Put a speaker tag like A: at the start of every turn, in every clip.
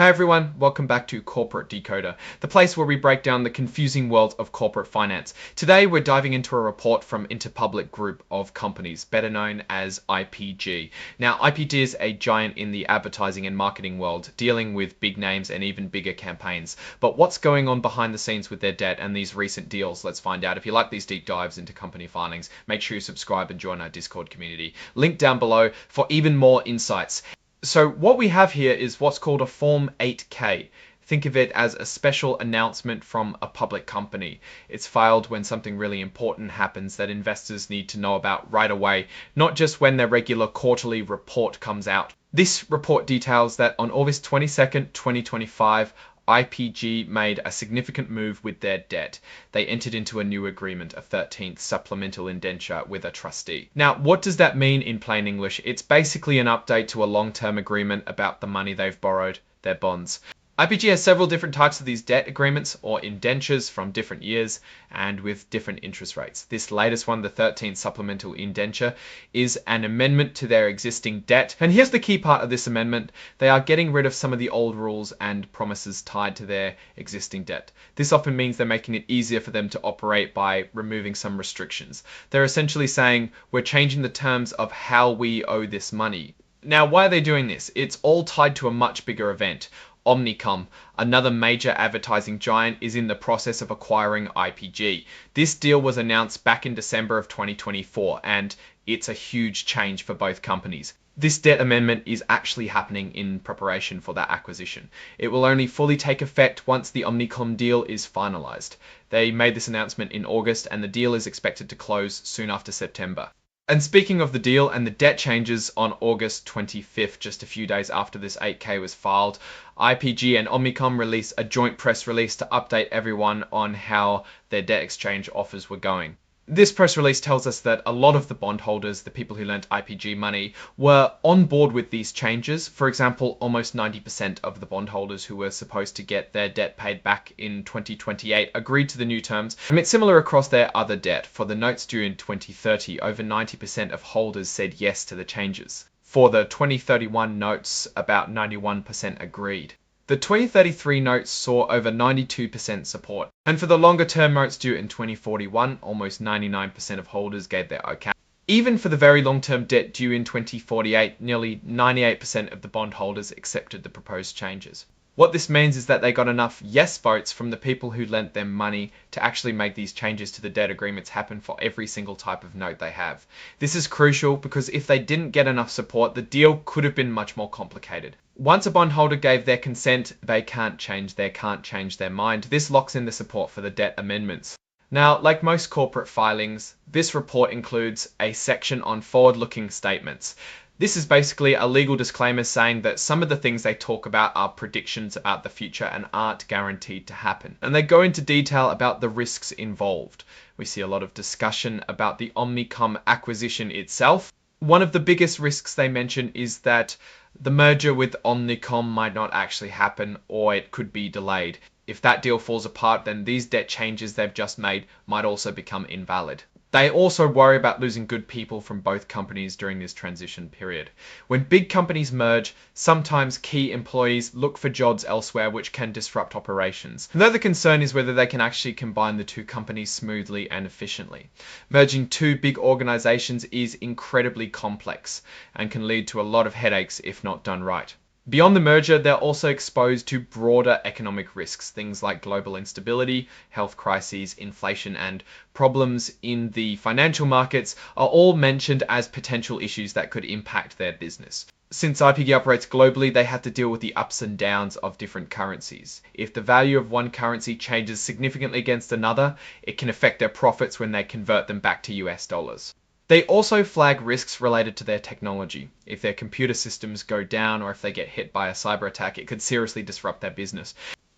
A: Hi everyone, welcome back to Corporate Decoder, the place where we break down the confusing world of corporate finance. Today we're diving into a report from INTERPUBLIC group of companies, better known as IPG. Now IPG is a giant in the advertising and marketing world, dealing with big names and even bigger campaigns. But what's going on behind the scenes with their debt and these recent deals? Let's find out. If you like these deep dives into company filings, make sure you subscribe and join our Discord community. Link down below for even more insights. So what we have here is what's called a Form 8K. Think of it as a special announcement from a public company. It's filed when something really important happens that investors need to know about right away, not just when their regular quarterly report comes out. This report details that on August 22nd, 2025, IPG made a significant move with their debt. They entered into a new agreement, a 13th supplemental indenture with a trustee. Now, what does that mean in plain English? It's basically an update to a long-term agreement about the money they've borrowed, their bonds. IPG has several different types of these debt agreements or indentures from different years and with different interest rates. This latest one, the 13th supplemental indenture, is an amendment to their existing debt. And here's the key part of this amendment. They are getting rid of some of the old rules and promises tied to their existing debt. This often means they're making it easier for them to operate by removing some restrictions. They're essentially saying, we're changing the terms of how we owe this money. Now, why are they doing this? It's all tied to a much bigger event. Omnicom, another major advertising giant, is in the process of acquiring IPG. This deal was announced back in December of 2024, and it's a huge change for both companies. This debt amendment is actually happening in preparation for that acquisition. It will only fully take effect once the Omnicom deal is finalized. They made this announcement in August, and the deal is expected to close soon after September. And speaking of the deal and the debt changes, on August 25th, just a few days after this 8K was filed, IPG and Omnicom released a joint press release to update everyone on how their debt exchange offers were going. This press release tells us that a lot of the bondholders, the people who lent IPG money, were on board with these changes. For example, almost 90% of the bondholders who were supposed to get their debt paid back in 2028 agreed to the new terms. And it's similar across their other debt. For the notes due in 2030, over 90% of holders said yes to the changes. For the 2031 notes, about 91% agreed. The 2033 notes saw over 92% support. And for the longer term notes due in 2041, almost 99% of holders gave their okay. Even for the very long term debt due in 2048, nearly 98% of the bondholders accepted the proposed changes. What this means is that they got enough yes votes from the people who lent them money to actually make these changes to the debt agreements happen for every single type of note they have. This is crucial because if they didn't get enough support, the deal could have been much more complicated. Once a bondholder gave their consent, they can't change their mind. This locks in the support for the debt amendments. Now, like most corporate filings, this report includes a section on forward-looking statements. This is basically a legal disclaimer saying that some of the things they talk about are predictions about the future and aren't guaranteed to happen. And they go into detail about the risks involved. We see a lot of discussion about the Omnicom acquisition itself. One of the biggest risks they mention is that the merger with Omnicom might not actually happen, or it could be delayed. If that deal falls apart, then these debt changes they've just made might also become invalid. They also worry about losing good people from both companies during this transition period. When big companies merge, sometimes key employees look for jobs elsewhere, which can disrupt operations. And though the concern is whether they can actually combine the two companies smoothly and efficiently. Merging two big organizations is incredibly complex and can lead to a lot of headaches if not done right. Beyond the merger, they're also exposed to broader economic risks, things like global instability, health crises, inflation, and problems in the financial markets are all mentioned as potential issues that could impact their business. Since IPG operates globally, they have to deal with the ups and downs of different currencies. If the value of one currency changes significantly against another, it can affect their profits when they convert them back to US dollars. They also flag risks related to their technology. If their computer systems go down or if they get hit by a cyber attack, it could seriously disrupt their business.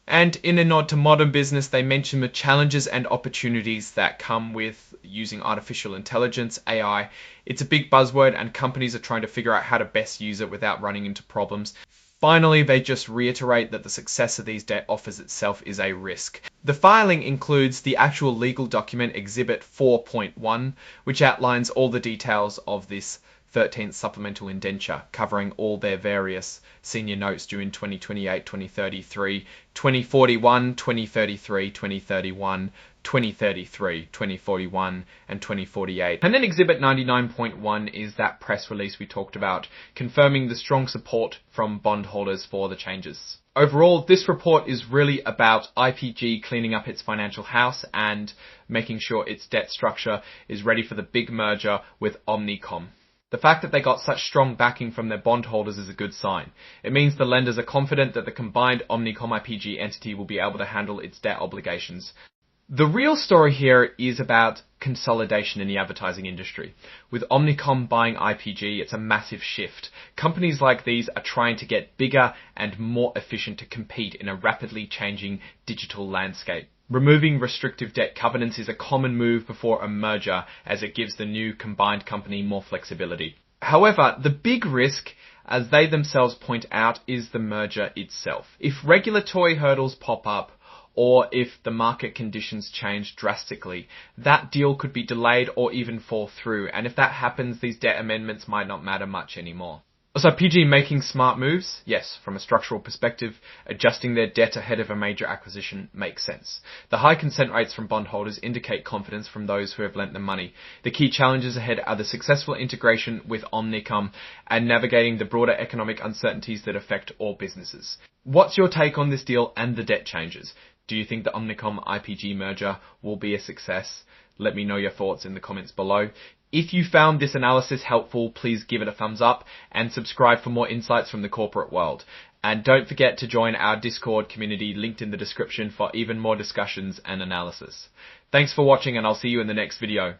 A: And in a nod to modern business, they mention the challenges and opportunities that come with using artificial intelligence, AI. It's a big buzzword and companies are trying to figure out how to best use it without running into problems. Finally, they just reiterate that the success of these debt offers itself is a risk. The filing includes the actual legal document Exhibit 4.1, which outlines all the details of this 13th supplemental indenture, covering all their various senior notes due in 2028, 2033, 2041, 2033, 2031, 2033, 2041, and 2048. And then Exhibit 99.1 is that press release we talked about, confirming the strong support from bondholders for the changes. Overall, this report is really about IPG cleaning up its financial house and making sure its debt structure is ready for the big merger with Omnicom. The fact that they got such strong backing from their bondholders is a good sign. It means the lenders are confident that the combined Omnicom IPG entity will be able to handle its debt obligations. The real story here is about consolidation in the advertising industry. With Omnicom buying IPG, it's a massive shift. Companies like these are trying to get bigger and more efficient to compete in a rapidly changing digital landscape. Removing restrictive debt covenants is a common move before a merger, as it gives the new combined company more flexibility. However, the big risk, as they themselves point out, is the merger itself. If regulatory hurdles pop up, or if the market conditions change drastically, that deal could be delayed or even fall through. And if that happens, these debt amendments might not matter much anymore. So PG making smart moves? Yes, from a structural perspective, adjusting their debt ahead of a major acquisition makes sense. The high consent rates from bondholders indicate confidence from those who have lent them money. The key challenges ahead are the successful integration with Omnicom and navigating the broader economic uncertainties that affect all businesses. What's your take on this deal and the debt changes? Do you think the Omnicom IPG merger will be a success? Let me know your thoughts in the comments below. If you found this analysis helpful, please give it a thumbs up and subscribe for more insights from the corporate world. And don't forget to join our Discord community linked in the description for even more discussions and analysis. Thanks for watching, and I'll see you in the next video.